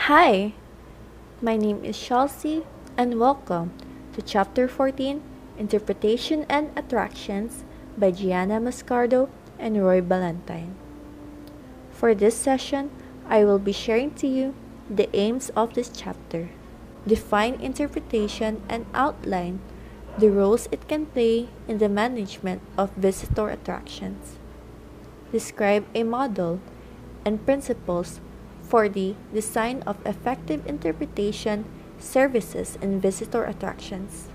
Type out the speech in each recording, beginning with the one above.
Hi, my name is Chelsea, and welcome to Chapter 14 Interpretation and Attractions by Gianna Mascardo and Roy Ballantyne. For this session, I will be sharing to you the aims of this chapter, define interpretation, and outline the roles it can play in the management of visitor attractions. Describe a model and principles for the design of effective interpretation services in visitor attractions,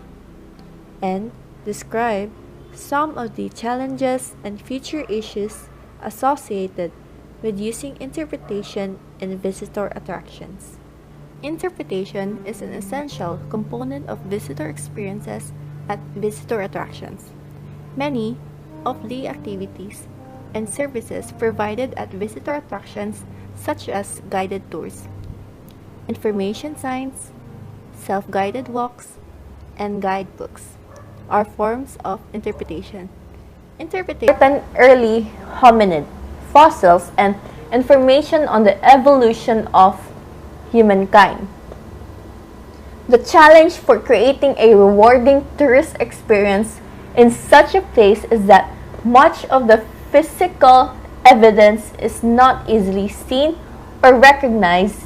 and describe some of the challenges and future issues associated with using interpretation in visitor attractions. Interpretation is an essential component of visitor experiences at visitor attractions. Many of the activities and services provided at visitor attractions, such as guided tours, information signs, self-guided walks, and guidebooks, are forms of interpretation. Interpretation early hominid fossils and information on the evolution of humankind. The challenge for creating a rewarding tourist experience in such a place is that much of the physical evidence is not easily seen or recognized,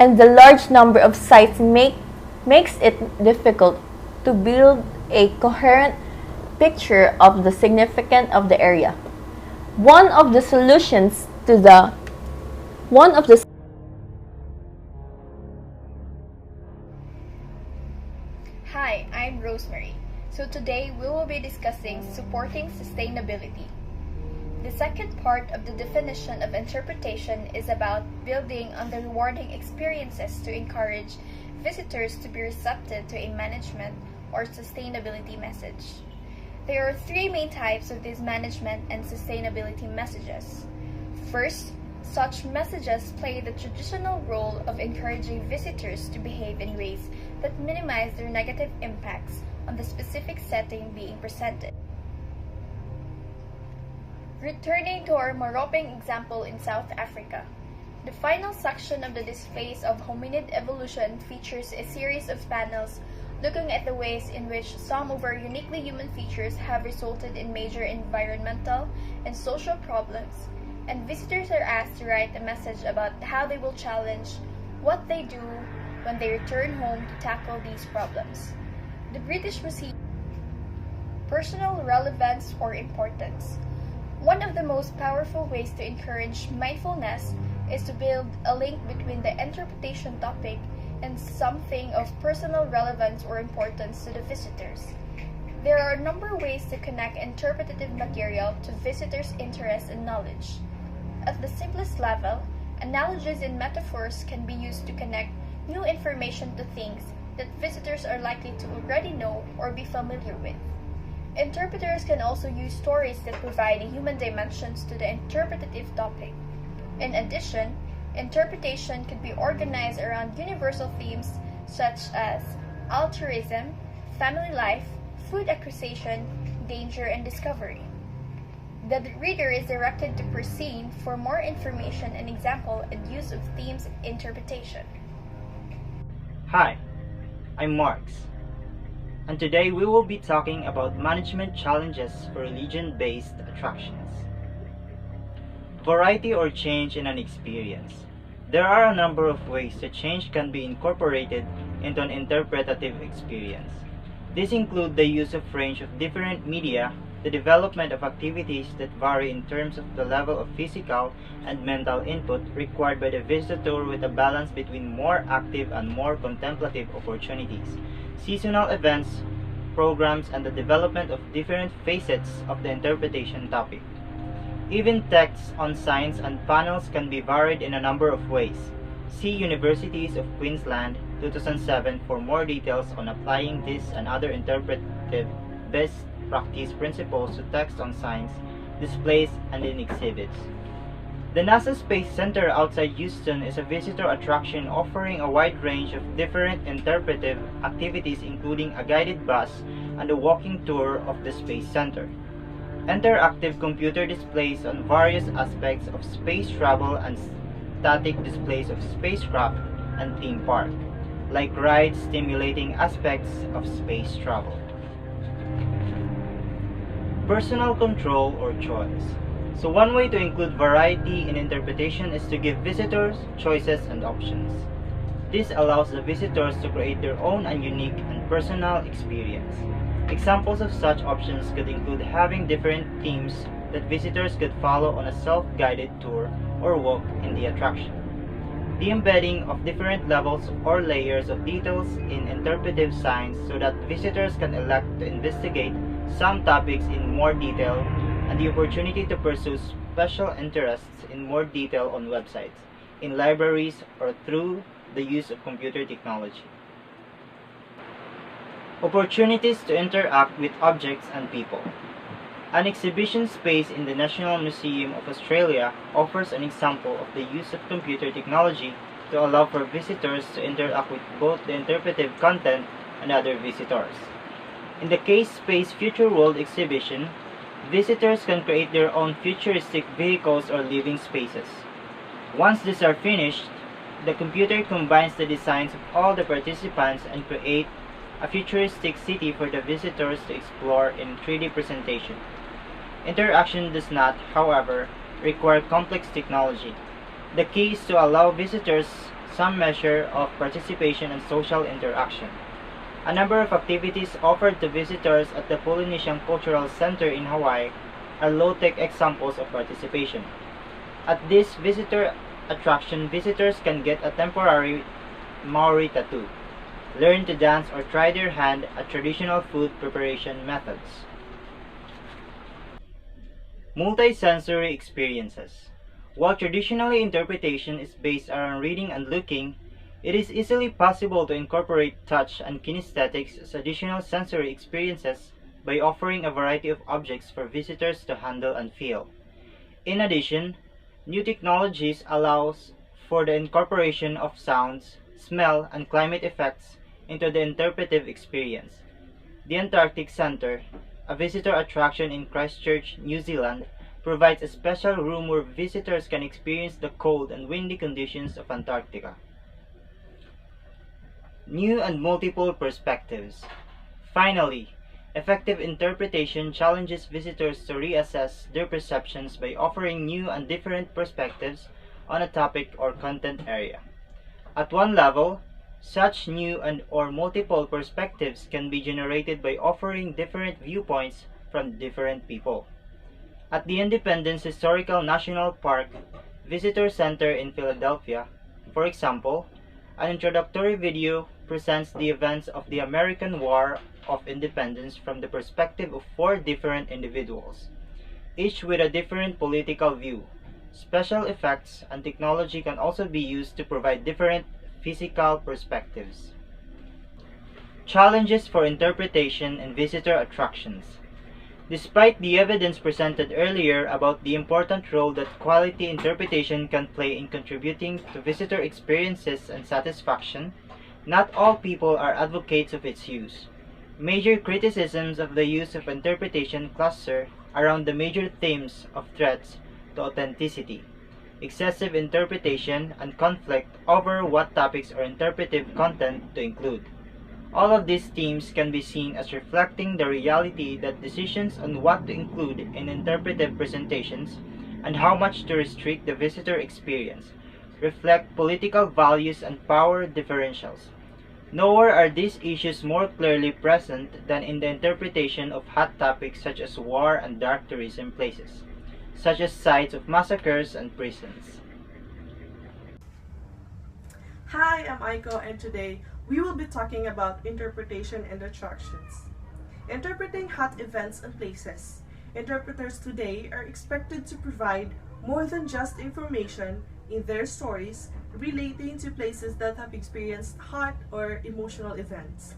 and the large number of sites makes it difficult to build a coherent picture of the significance of the area. One of the Hi, I'm Rosemary. So today we will be discussing supporting sustainability. The second part of the definition of interpretation is about building on the rewarding experiences to encourage visitors to be receptive to a management or sustainability message. There are three main types of these management and sustainability messages. First, such messages play the traditional role of encouraging visitors to behave in ways that minimize their negative impacts on the specific setting being presented. Returning to our Moroping example in South Africa, the final section of the displays of hominid evolution features a series of panels looking at the ways in which some of our uniquely human features have resulted in major environmental and social problems, and visitors are asked to write a message about how they will challenge what they do when they return home to tackle these problems. The British received personal relevance or importance. One of the most powerful ways to encourage mindfulness is to build a link between the interpretation topic and something of personal relevance or importance to the visitors. There are a number of ways to connect interpretative material to visitors' interest and knowledge. At the simplest level, analogies and metaphors can be used to connect new information to things that visitors are likely to already know or be familiar with. Interpreters can also use stories that provide human dimensions to the interpretative topic. In addition, interpretation could be organized around universal themes such as altruism, family life, food acquisition, danger, and discovery. The reader is directed to Persine for more information and example and use of themes interpretation. Hi, I'm Marx, and today we will be talking about management challenges for religion-based attractions. Variety or change in an experience. There are a number of ways that change can be incorporated into an interpretative experience. These include the use of range of different media, the development of activities that vary in terms of the level of physical and mental input required by the visitor with a balance between more active and more contemplative opportunities, seasonal events, programs, and the development of different facets of the interpretation topic. Even texts on signs and panels can be varied in a number of ways. See Universities of Queensland 2007 for more details on applying this and other interpretive best practice principles to text on signs, displays, and in exhibits. The NASA Space Center outside Houston is a visitor attraction offering a wide range of different interpretive activities including a guided bus and a walking tour of the Space Center. Interactive computer displays on various aspects of space travel and static displays of spacecraft and theme park, like rides stimulating aspects of space travel. Personal control or choice. So one way to include variety in interpretation is to give visitors choices and options. This allows the visitors to create their own and unique and personal experience. Examples of such options could include having different themes that visitors could follow on a self-guided tour or walk in the attraction. The embedding of different levels or layers of details in interpretive signs so that visitors can elect to investigate some topics in more detail, and the opportunity to pursue special interests in more detail on websites, in libraries, or through the use of computer technology. Opportunities to interact with objects and people. An exhibition space in the National Museum of Australia offers an example of the use of computer technology to allow for visitors to interact with both the interpretive content and other visitors. In the Case Space Future World exhibition, visitors can create their own futuristic vehicles or living spaces. Once these are finished, the computer combines the designs of all the participants and create a futuristic city for the visitors to explore in 3D presentation. Interaction does not, however, require complex technology. The key is to allow visitors some measure of participation and social interaction. A number of activities offered to visitors at the Polynesian Cultural Center in Hawaii are low-tech examples of participation. At this visitor attraction, visitors can get a temporary Maori tattoo, learn to dance, or try their hand at traditional food preparation methods. Multisensory experiences. While traditionally interpretation is based around reading and looking, it is easily possible to incorporate touch and kinesthetics as additional sensory experiences by offering a variety of objects for visitors to handle and feel. In addition, new technologies allows for the incorporation of sounds, smell, and climate effects into the interpretive experience. The Antarctic Center, a visitor attraction in Christchurch, New Zealand, provides a special room where visitors can experience the cold and windy conditions of Antarctica. New and multiple perspectives. Finally, effective interpretation challenges visitors to reassess their perceptions by offering new and different perspectives on a topic or content area. At one level, such new and or multiple perspectives can be generated by offering different viewpoints from different people. At the Independence Historical National Park Visitor Center in Philadelphia, for example, an introductory video presents the events of the American War of Independence from the perspective of 4 different individuals, each with a different political view. Special effects and technology can also be used to provide different physical perspectives. Challenges for interpretation and visitor attractions. Despite the evidence presented earlier about the important role that quality interpretation can play in contributing to visitor experiences and satisfaction, not all people are advocates of its use. Major criticisms of the use of interpretation cluster around the major themes of threats to authenticity, excessive interpretation, and conflict over what topics or interpretive content to include. All of these themes can be seen as reflecting the reality that decisions on what to include in interpretive presentations and how much to restrict the visitor experience reflect political values and power differentials. Nowhere are these issues more clearly present than in the interpretation of hot topics such as war and dark tourism places, such as sites of massacres and prisons. Hi, I'm Aiko, and today we will be talking about interpretation and attractions. Interpreting hot events and places. Interpreters today are expected to provide more than just information in their stories relating to places that have experienced hot or emotional events.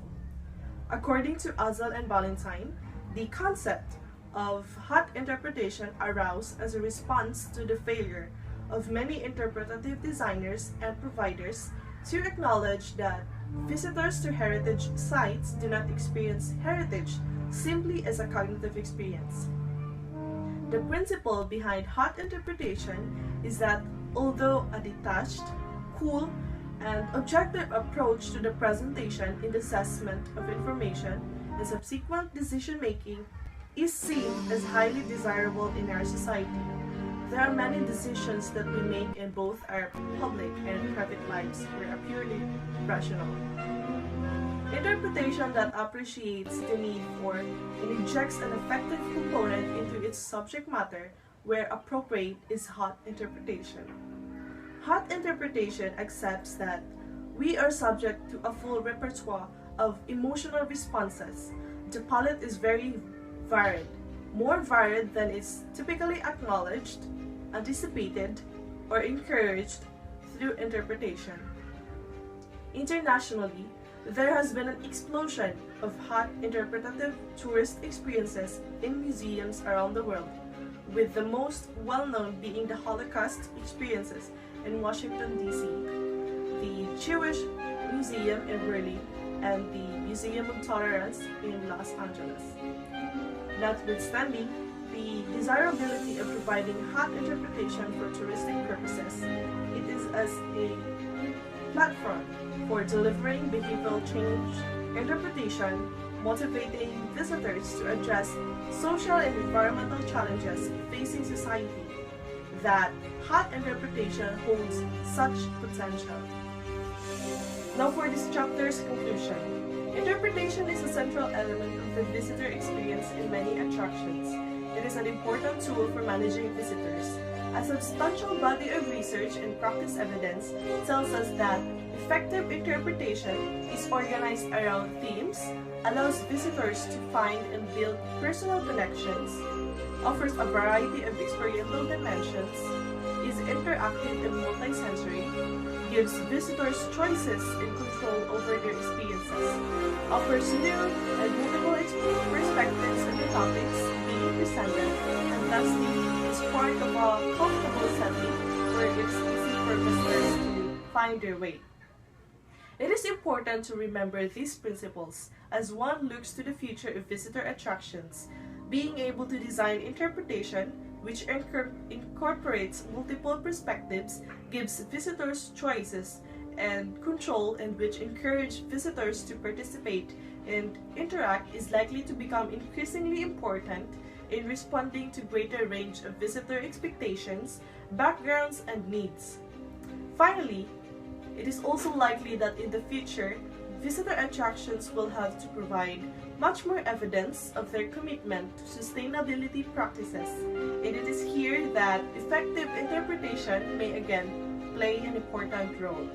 According to Azal and Valentine, the concept of hot interpretation arose as a response to the failure of many interpretative designers and providers to acknowledge that visitors to heritage sites do not experience heritage simply as a cognitive experience. The principle behind hot interpretation is that although a detached, cool, and objective approach to the presentation and assessment of information and subsequent decision-making is seen as highly desirable in our society. There are many decisions that we make in both our public and private lives that are purely rational. Interpretation that appreciates the need for and injects an effective component into its subject matter where appropriate is hot interpretation. Hot interpretation accepts that we are subject to a full repertoire of emotional responses. The palette is very varied, more varied than is typically acknowledged, anticipated, or encouraged through interpretation. Internationally, there has been an explosion of hot interpretative tourist experiences in museums around the world, with the most well-known being the Holocaust experiences in Washington, D.C., the Jewish Museum in Berlin, and the Museum of Tolerance in Los Angeles. Notwithstanding the desirability of providing hot interpretation for touristic purposes, it is as a platform for delivering behavioral change interpretation, motivating visitors to address social and environmental challenges facing society, that hot interpretation holds such potential. Now for this chapter's conclusion. Interpretation is a central element of the visitor experience in many attractions. It is an important tool for managing visitors. A substantial body of research and practice evidence tells us that effective interpretation is organized around themes, allows visitors to find and build personal connections, offers a variety of experiential dimensions, is interactive and multisensory, gives visitors choices and control over their experiences, offers new and multiple perspectives on the topics being presented, and lastly, is part of a comfortable setting where it's easy for visitors to find their way. It is important to remember these principles as one looks to the future of visitor attractions. Being able to design interpretation which incorporates multiple perspectives, gives visitors choices and control, and which encourage visitors to participate and interact is likely to become increasingly important in responding to greater range of visitor expectations, backgrounds, and needs. Finally, it is also likely that in the future, visitor attractions will have to provide much more evidence of their commitment to sustainability practices, and it is here that effective interpretation may again play an important role.